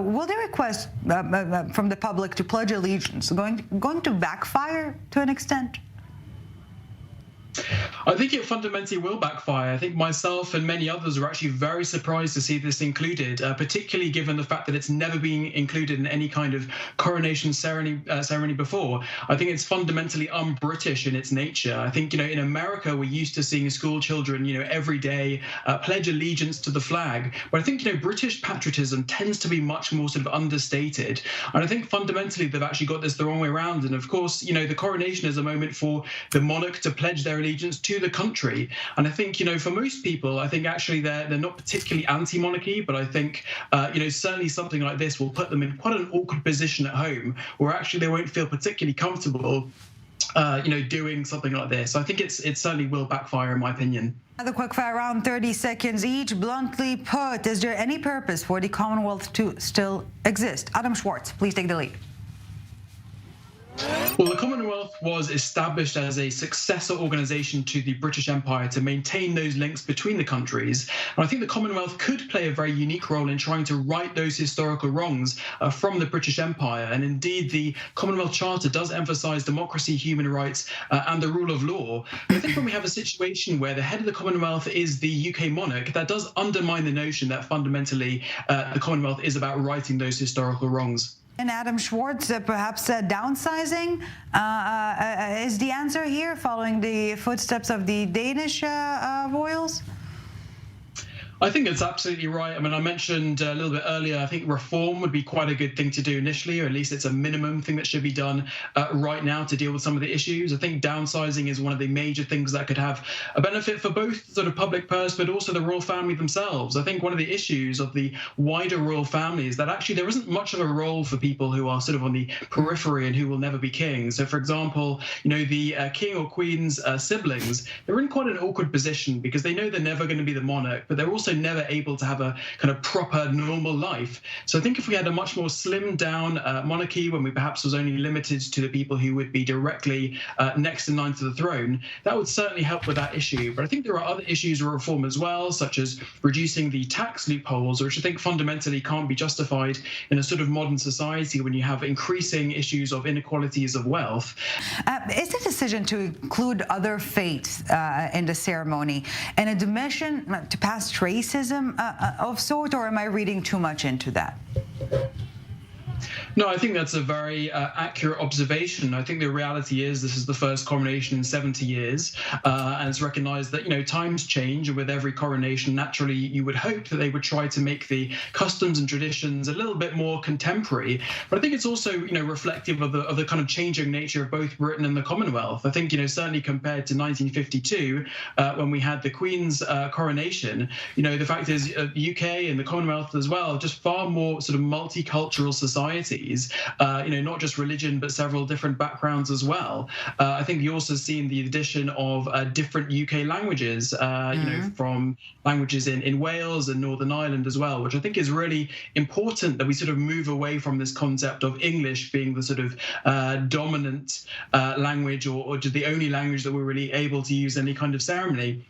Will the request from the public to pledge allegiance going to backfire to an extent? I think it fundamentally will backfire. I think myself and many others are actually very surprised to see this included, particularly given the fact that it's never been included in any kind of coronation ceremony before. I think it's fundamentally un-British in its nature. I think, in America, we're used to seeing school children, every day pledge allegiance to the flag. But I think, British patriotism tends to be much more sort of understated. And I think fundamentally they've actually got this the wrong way around. And of course, the coronation is a moment for the monarch to pledge their allegiance to the country. And I think, for most people, I think actually they're not particularly anti-monarchy, but I think, certainly something like this will put them in quite an awkward position at home, where actually they won't feel particularly comfortable, doing something like this. So I think it certainly will backfire, in my opinion. Another quick fire round, 30 seconds each. Bluntly put, is there any purpose for the Commonwealth to still exist? Adam Schwarz, please take the lead. Well, the Commonwealth was established as a successor organisation to the British Empire to maintain those links between the countries. And I think the Commonwealth could play a very unique role in trying to right those historical wrongs from the British Empire. And indeed, the Commonwealth Charter does emphasise democracy, human rights and the rule of law. But I think when we have a situation where the head of the Commonwealth is the UK monarch, that does undermine the notion that fundamentally the Commonwealth is about righting those historical wrongs. And Adam Schwarz, perhaps downsizing is the answer here, following the footsteps of the Danish royals? I think it's absolutely right. I mean, I mentioned a little bit earlier, I think reform would be quite a good thing to do initially, or at least it's a minimum thing that should be done right now to deal with some of the issues. I think downsizing is one of the major things that could have a benefit for both sort of public purse, but also the royal family themselves. I think one of the issues of the wider royal family is that actually there isn't much of a role for people who are sort of on the periphery and who will never be king. So, for example, the king or queen's siblings, they're in quite an awkward position because they know they're never going to be the monarch, but they're also never able to have a kind of proper normal life. So I think if we had a much more slimmed down monarchy, when we perhaps was only limited to the people who would be directly next in line to the throne, that would certainly help with that issue. But I think there are other issues of reform as well, such as reducing the tax loopholes, which I think fundamentally can't be justified in a sort of modern society when you have increasing issues of inequalities of wealth. Is the decision to include other faiths in the ceremony an admission to past racism of sort, or am I reading too much into that? No, I think that's a very accurate observation. I think the reality is this is the first coronation in 70 years, and it's recognised that, times change, and with every coronation, naturally, you would hope that they would try to make the customs and traditions a little bit more contemporary. But I think it's also, reflective of the kind of changing nature of both Britain and the Commonwealth. I think, certainly compared to 1952, when we had the Queen's coronation, the fact is the UK and the Commonwealth as well, just far more sort of multicultural societies. Not just religion, but several different backgrounds as well. I think you also seen the addition of different UK languages, from languages in Wales and Northern Ireland as well, which I think is really important that we sort of move away from this concept of English being the sort of dominant language or just the only language that we're really able to use in any kind of ceremony.